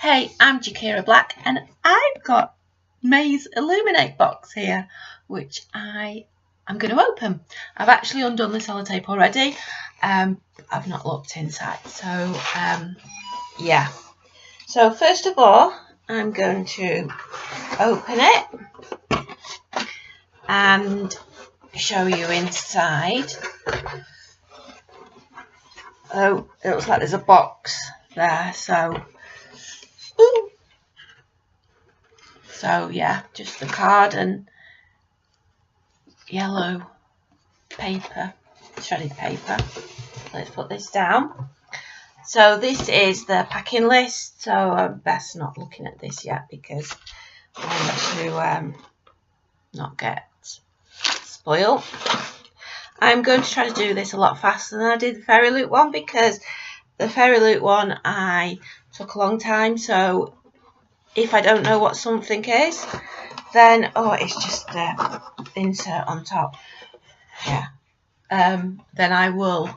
Hey, I'm Jakira Black and I've got May's Illuminate box here, which I'm going to open. I've actually undone the sellotape already. I've not looked inside, so yeah. So first of all, I'm going to open it and show you inside. Oh, it looks like there's a box there, so yeah, just the card and yellow paper, shredded paper. Let's put this down. So this is the packing list, so I'm best not looking at this yet because I want to not get spoiled. I'm going to try to do this a lot faster than I did the Fairy Loot one, because the Fairy Loot one I took a long time, so if I don't know what something is, then it's just the insert on top. Yeah. Then I will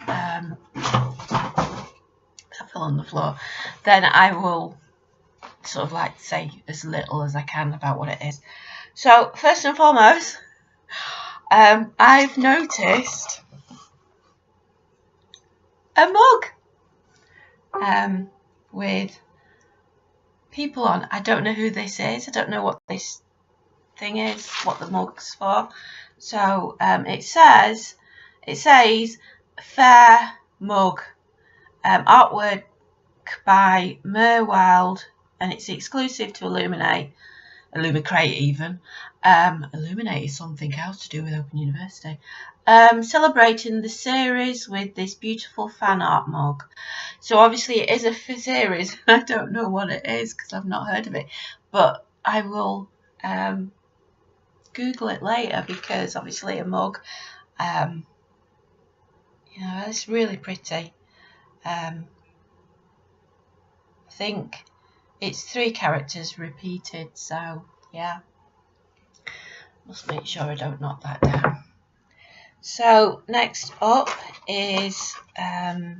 that fell on the floor. Then I will sort of like say as little as I can about what it is. So first and foremost, I've noticed a mug with people on. I don't know who this is. I don't know what this thing is, what the mug's for. So it says Fair Mug, artwork by Merwild, and it's exclusive to Illumicrate even. Illuminate is something else to do with Open University. Celebrating the series with this beautiful fan art mug. So obviously it is a series. I don't know what it is because I've not heard of it, but I will Google it later, because obviously a mug, you know, it's really pretty. I think it's 3 characters repeated, so yeah, must make sure I don't knock that down. So next up is a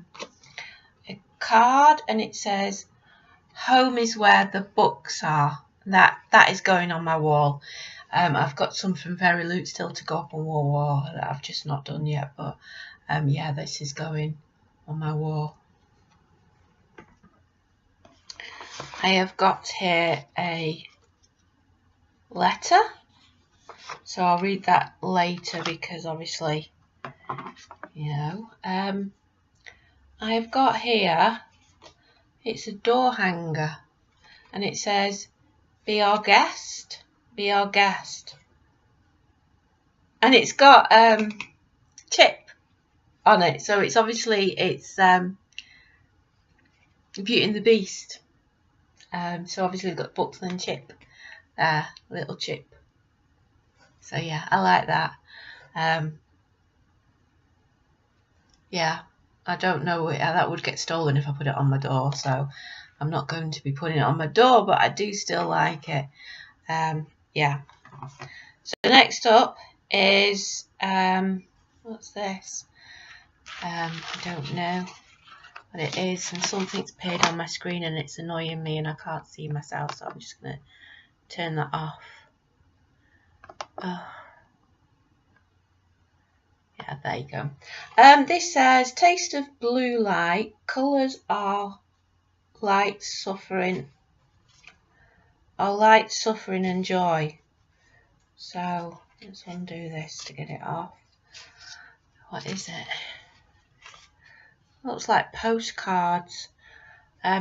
card, and it says home is where the books are. That is going on my wall. I've got some from Fairy Loot still to go up on wall that I've just not done yet, but yeah, this is going on my wall. I have got here a letter, so I'll read that later because obviously, you know, I have got here, it's a door hanger, and it says be our guest, be our guest, and it's got Chip on it, so it's obviously Beauty and the Beast. So obviously we've got Buxton and Chip, little Chip. So yeah, I like that. Yeah, I don't know how that would get stolen if I put it on my door, so I'm not going to be putting it on my door, but I do still like it. Yeah. So next up is what's this? I don't know what it is, and something's appeared on my screen and it's annoying me and I can't see myself, so I'm just going to turn that off. Oh. Yeah, there you go. This says taste of blue light, colours are light, suffering and joy. So let's undo this to get it off. What is it? Looks like postcards.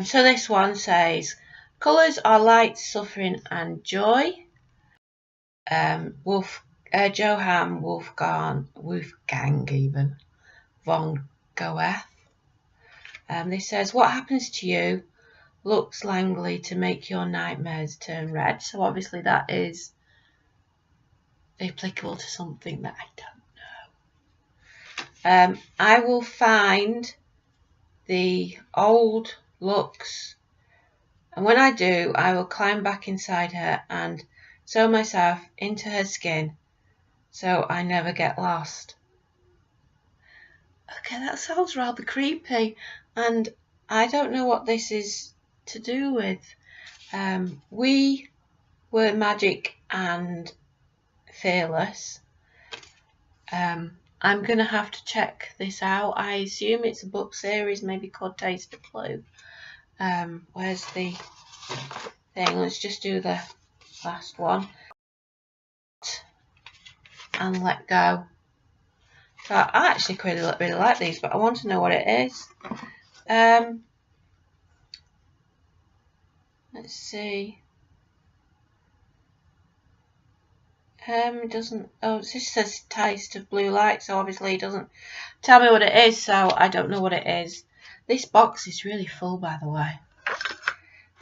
So this one says colours are light, suffering and joy. Johann Wolfgang even von Goethe. This says what happens to you looks Langley to make your nightmares turn red. So obviously that is applicable to something that I don't know. I will find the old Lux, and when I do, I will climb back inside her and sew myself into her skin so I never get lost. Okay, that sounds rather creepy, and I don't know what this is to do with We Were Magic and Fearless. I'm going to have to check this out. I assume it's a book series, maybe called Taste of Blue. Where's the thing? Let's just do the last one. And Let Go. So I actually really like these, but I want to know what it is. Let's see. It doesn't. Oh, it just says Taste of Blue Light, so obviously it doesn't tell me what it is, so I don't know what it is. This box is really full, by the way.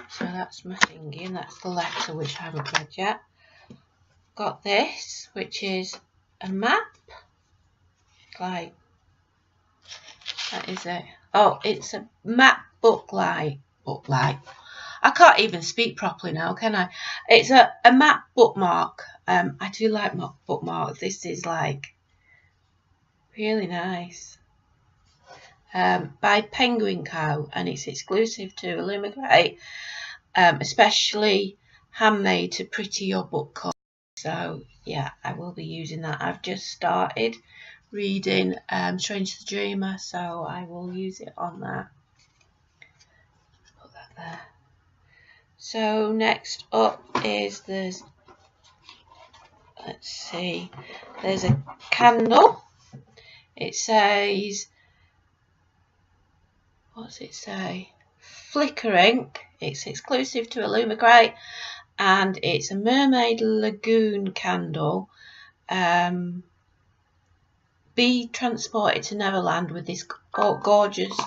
So that's my thingy, that's the letter, which I haven't read yet. Got this, which is a map. Like, that is it. Oh, it's a map booklight. I can't even speak properly now, can I? It's a map bookmark. I do like bookmarks. This is like really nice. By Penguin Co. And it's exclusive to Illumicrate. Especially handmade to pretty your book cover. So yeah, I will be using that. I've just started reading Strange the Dreamer, so I will use it on that. Put that there. So next up is there's a candle. It says, what's it say? Flickering. It's exclusive to Illumicrate, and it's a Mermaid Lagoon candle. Be transported to Neverland with this gorgeous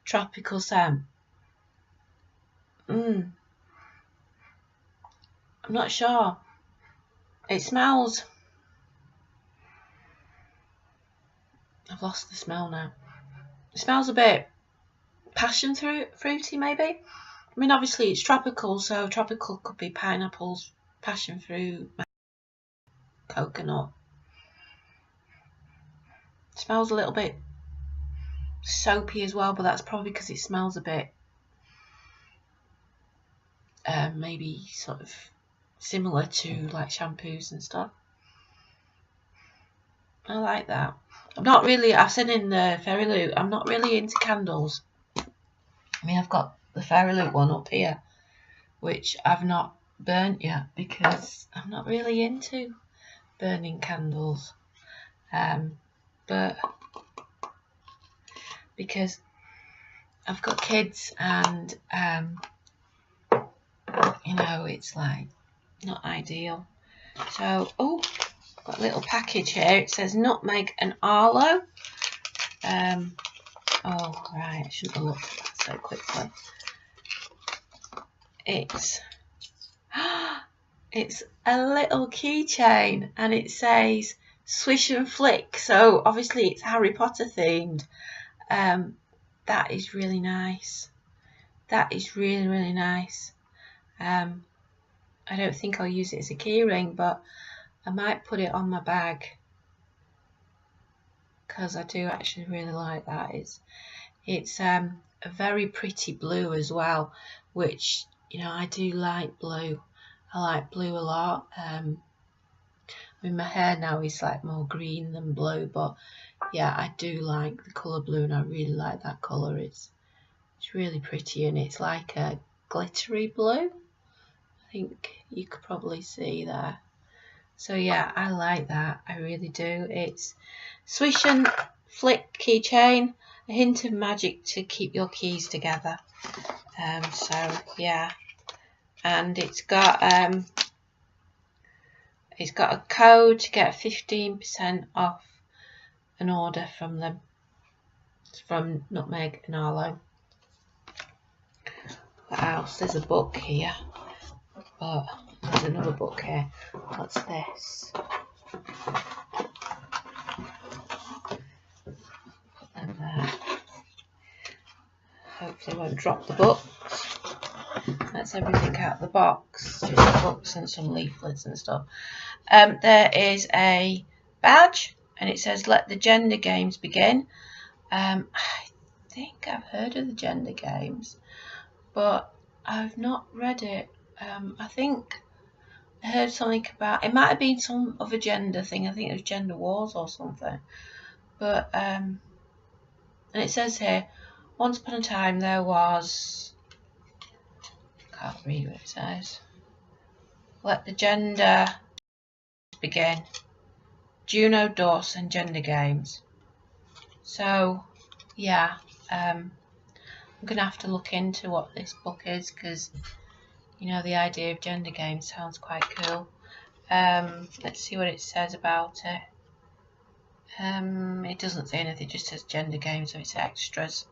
tropical scent. I'm not sure. It smells. I've lost the smell now. It smells a bit passion fruity, maybe. I mean, obviously it's tropical, so tropical could be pineapples, passion fruit, coconut. It smells a little bit soapy as well, but that's probably because it smells a bit maybe sort of similar to like shampoos and stuff. I like that. I'm not really, I've said in the Fairy Loot, I'm not really into candles. I mean, I've got the Fairy Loot one up here, which I've not burnt yet because I'm not really into burning candles. But because I've got kids and you know, it's like not ideal. So, oh, I've got a little package here. It says nutmeg and Arlo. Oh, right, I shouldn't have looked at that so quickly. It's a little keychain, and it says Swish and Flick. So obviously it's Harry Potter themed. That is really nice. That is really, really nice. I don't think I'll use it as a key ring, but I might put it on my bag because I do actually really like that. It's a very pretty blue as well, which, you know, I do like blue. I like blue a lot. I mean, my hair now is like more green than blue, but yeah, I do like the colour blue, and I really like that colour. It's really pretty, and it's like a glittery blue. I think you could probably see there. So yeah, I like that. I really do. It's Swish and Flick keychain, a hint of magic to keep your keys together. So yeah, and it's got a code to get 15% off an order from them, from Nutmeg and Arlo. What else? There's a book here, but there's another book here. What's this? Put them there. Hopefully I won't drop the books. That's everything out of the box, just the books and some leaflets and stuff. There is a badge, and it says let the gender games begin. I think I've heard of the gender games, but I've not read it. I think I heard something about, it might have been some other gender thing. I think it was gender wars or something. But and it says here, once upon a time there was, can't read what it says. Let the gender begin. Juno Dawson Gender Games. So yeah, I'm gonna have to look into what this book is, because you know, the idea of gender games sounds quite cool. Let's see what it says about it. It doesn't say anything, it just says gender games, so it's extras.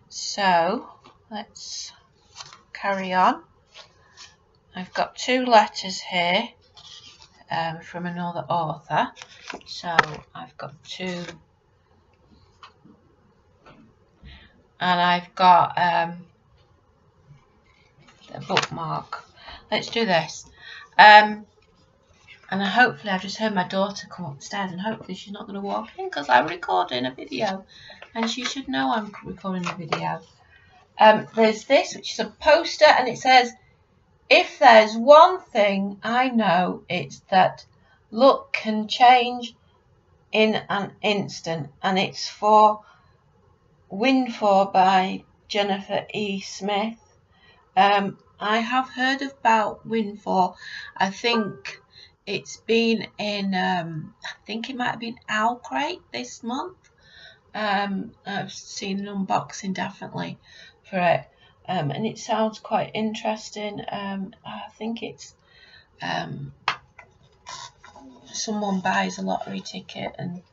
So let's carry on. I've got 2 letters here from another author. So I've got 2, and I've got a bookmark. Let's do this. And hopefully I've just heard my daughter come upstairs, and hopefully she's not going to walk in, because I'm recording a video and she should know I'm recording a video. There's this, which is a poster, and it says, if there's one thing I know, it's that luck can change in an instant, and it's for Windfall by Jennifer E. Smith. I have heard about Windfall. I think it's been in, I think it might have been Illumicrate this month. I've seen an unboxing definitely for it, and it sounds quite interesting. I think it's someone buys a lottery ticket and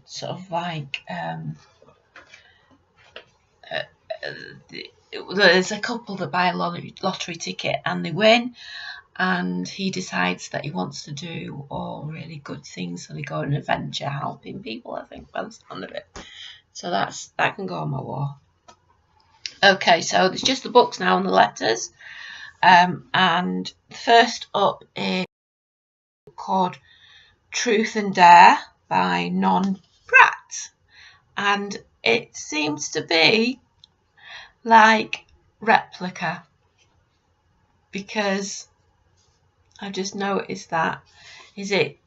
sort of like there's a couple that buy a lottery ticket and they win, and he decides that he wants to do all really good things, so they go on an adventure helping people, I think, by the sound of it. So that can go on my wall. Okay, so there's just the books now and the letters, and first up is called Truth and Dare by Non Pratt, and it seems to be like Replica, because I've just noticed that. Is it?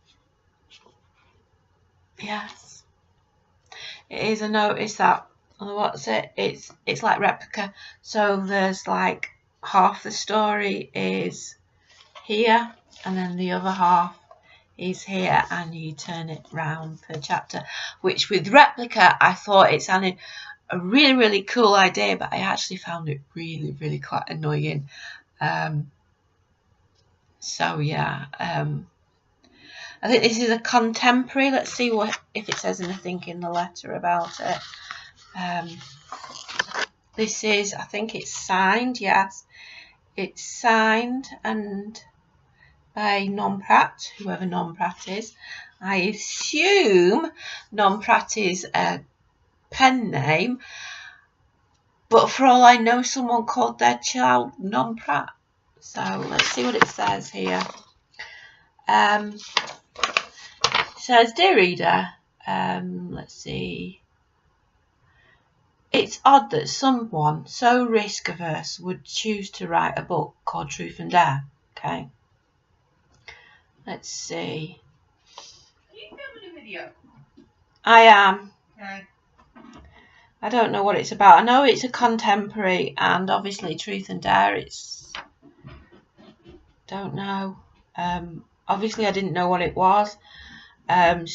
Yes, it is. I noticed that. What's it? It's like Replica. So there's like half the story is here, and then the other half is here, and you turn it round per chapter. Which with Replica, I thought it sounded a really, really cool idea, but I actually found it really, really quite annoying. So yeah, I think this is a contemporary. Let's see if it says anything in the letter about it. This is, I think it's signed. Yes, it's signed and by Non Pratt, whoever Non Pratt is. I assume Non Pratt is a pen name, but for all I know, someone called their child Non Pratt. So let's see what it says here. It says, dear reader, let's see. It's odd that someone so risk averse would choose to write a book called Truth and Dare. Okay. Let's see. Are you filming a video? I am. Okay. I don't know what it's about. I know it's a contemporary, and obviously Truth and Dare, it's... Don't know. Obviously I didn't know what it was. Let's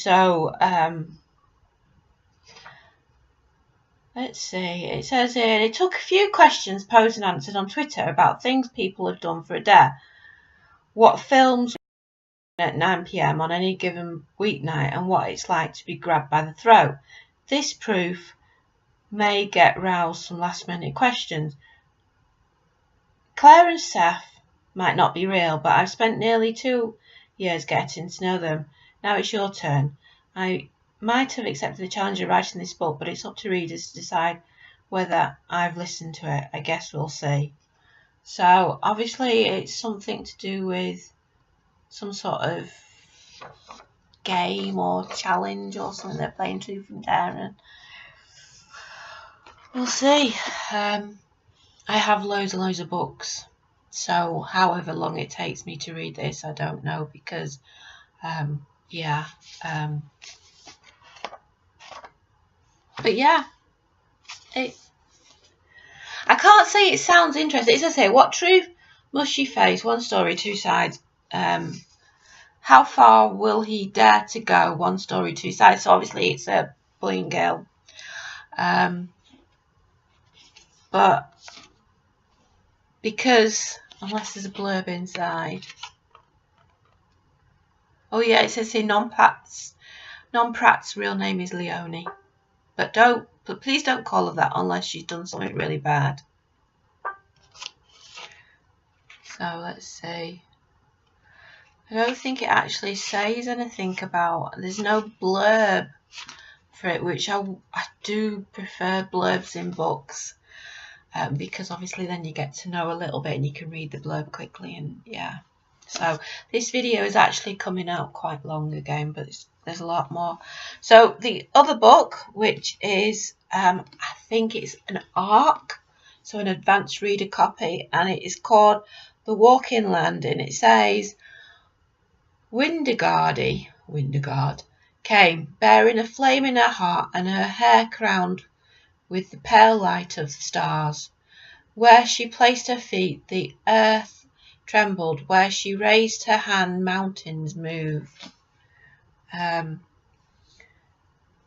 see. It says here, it took a few questions posed and answered on Twitter about things people have done for a dare. What films at 9 PM on any given weeknight, and what it's like to be grabbed by the throat. This proof may get roused some last minute questions. Claire and Seth might not be real, but I've spent nearly 2 years getting to know them. Now it's your turn. I might have accepted the challenge of writing this book, but it's up to readers to decide whether I've listened to it. I guess we'll see. So obviously it's something to do with some sort of game or challenge or something. They're playing Truth and Dare, and we'll see. I have loads and loads of books, so however long it takes me to read this, I don't know, because yeah, but yeah, I can't say it sounds interesting. It's to say, what truth must she face? One story, two sides. How far will he dare to go? One story, two sides. So obviously it's a boy and girl. But because, unless there's a blurb inside. Oh yeah, it says here non-Pratt's real name is Leonie. But please don't call her that unless she's done something really bad. So let's see. I don't think it actually says anything about. There's no blurb for it, which I do prefer blurbs in books, because obviously then you get to know a little bit and you can read the blurb quickly, and yeah. So this video is actually coming out quite long again, but there's a lot more. So the other book, which is I think it's an ARC, so an advanced reader copy, and it is called The Walking Land, and it says Windegard came, bearing a flame in her heart and her hair crowned with the pale light of the stars. Where she placed her feet, the earth trembled. Where she raised her hand, mountains moved.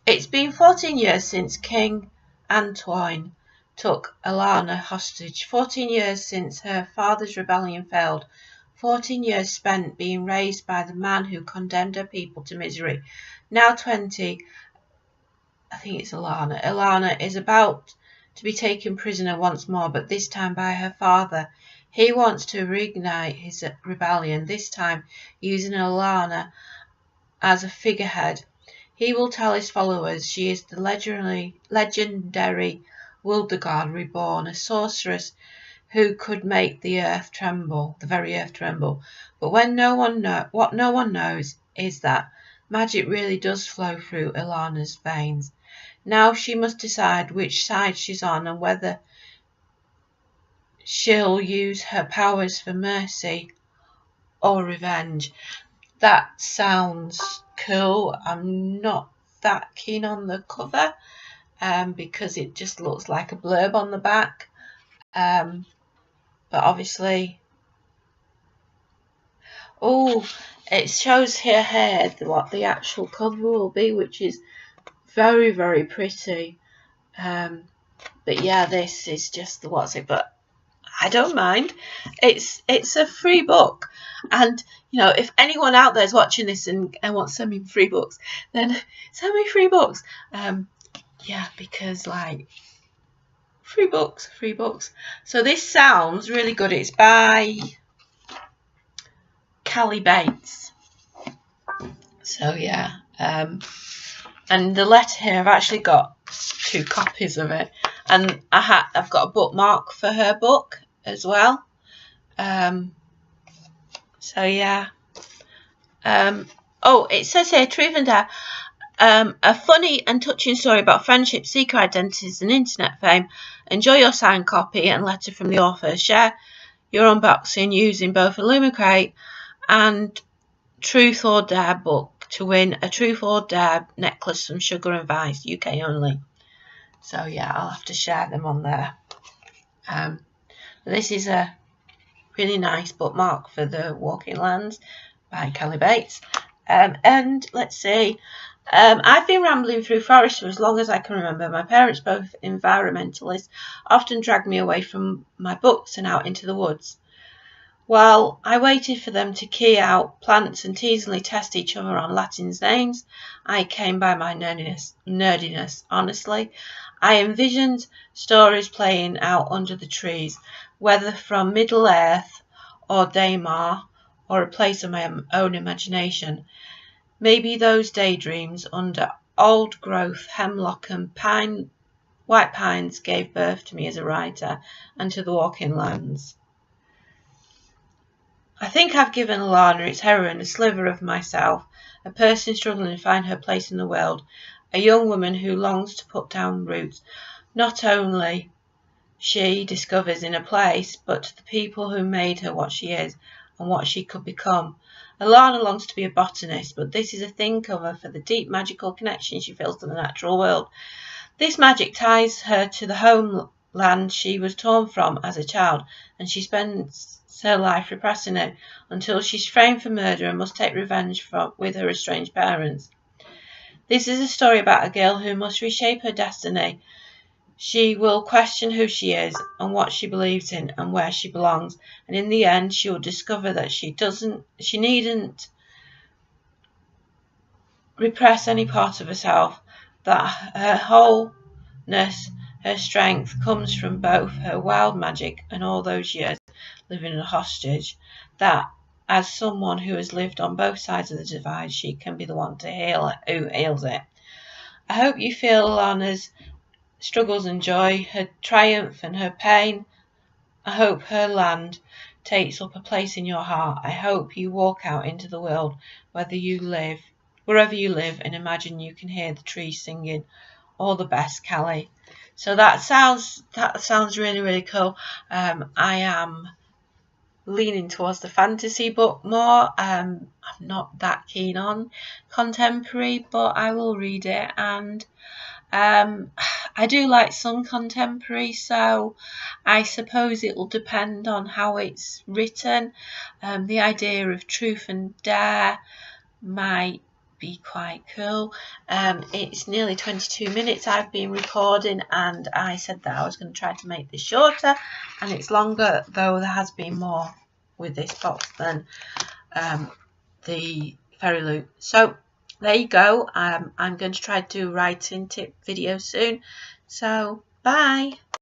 It's been 14 years since King Antoine took Alana hostage. 14 years since her father's rebellion failed. 14 years spent being raised by the man who condemned her people to misery. Now 20, I think it's Alana. Alana is about to be taken prisoner once more, but this time by her father. He wants to reignite his rebellion, this time using Alana as a figurehead. He will tell his followers she is the legendary Wildegard reborn, a sorceress who could make the earth tremble, the very earth tremble. But what no one knows is that magic really does flow through Alana's veins. Now she must decide which side she's on and whether she'll use her powers for mercy or revenge. That sounds cool. I'm not that keen on the cover because it just looks like a blurb on the back. But obviously, oh, it shows here what the actual cover will be, which is very, very pretty. But yeah, this is just the what's it, but I don't mind. It's a free book, and you know, if anyone out there is watching this and wants to send me free books, then send me free books. Yeah, because like free books. So this sounds really good. It's by Callie Bates. So yeah, and the letter here, I've actually got 2 copies of it, and I've got a bookmark for her book as well. So yeah. Oh, it says here, Truth and Dare, a funny and touching story about friendship, secret identities, and internet fame. Enjoy your signed copy and letter from the author. Share your unboxing using both Illumicrate and Truth or Dare book to win a Truth or Dare necklace from Sugar and Vice, UK only. So yeah, I'll have to share them on there. This is a really nice bookmark for The Walking Lands by Callie Bates. And let's see, I've been rambling through forests for as long as I can remember. My parents, both environmentalists, often dragged me away from my books and out into the woods. While I waited for them to key out plants and teasingly test each other on Latin names, I came by my nerdiness. Honestly, I envisioned stories playing out under the trees, whether from Middle-earth or Daymar or a place of my own imagination. Maybe those daydreams under old-growth hemlock and white pines gave birth to me as a writer and to The Walking Lands. I think I've given Alana, its heroine, a sliver of myself, a person struggling to find her place in the world, a young woman who longs to put down roots. Not only she discovers inner place, but to the people who made her what she is and what she could become. Alana longs to be a botanist, but this is a thing cover for the deep magical connection she feels to the natural world. This magic ties her to the homeland she was torn from as a child, and she spends her life repressing it until she's framed for murder and must take revenge with her estranged parents. This is a story about a girl who must reshape her destiny. She will question who she is and what she believes in and where she belongs, and in the end she will discover that she needn't repress any part of herself, that her wholeness, her strength comes from both her wild magic and all those years living a hostage, that as someone who has lived on both sides of the divide, she can be the one to who heals it. I hope you feel Alana's struggles and joy, her triumph and her pain. I hope her land takes up a place in your heart. I hope you walk out into the world wherever you live, and imagine you can hear the trees singing. All the best, Callie. So that sounds really, really cool. I am leaning towards the fantasy book more. I'm not that keen on contemporary, but I will read it, and I do like some contemporary, so I suppose it will depend on how it's written. The idea of truth and dare might be quite cool. It's nearly 22 minutes I've been recording, and I said that I was going to try to make this shorter, and it's longer, though there has been more with this box than the Fairy Loot. So there you go. I'm going to try to do writing tip video soon. So bye.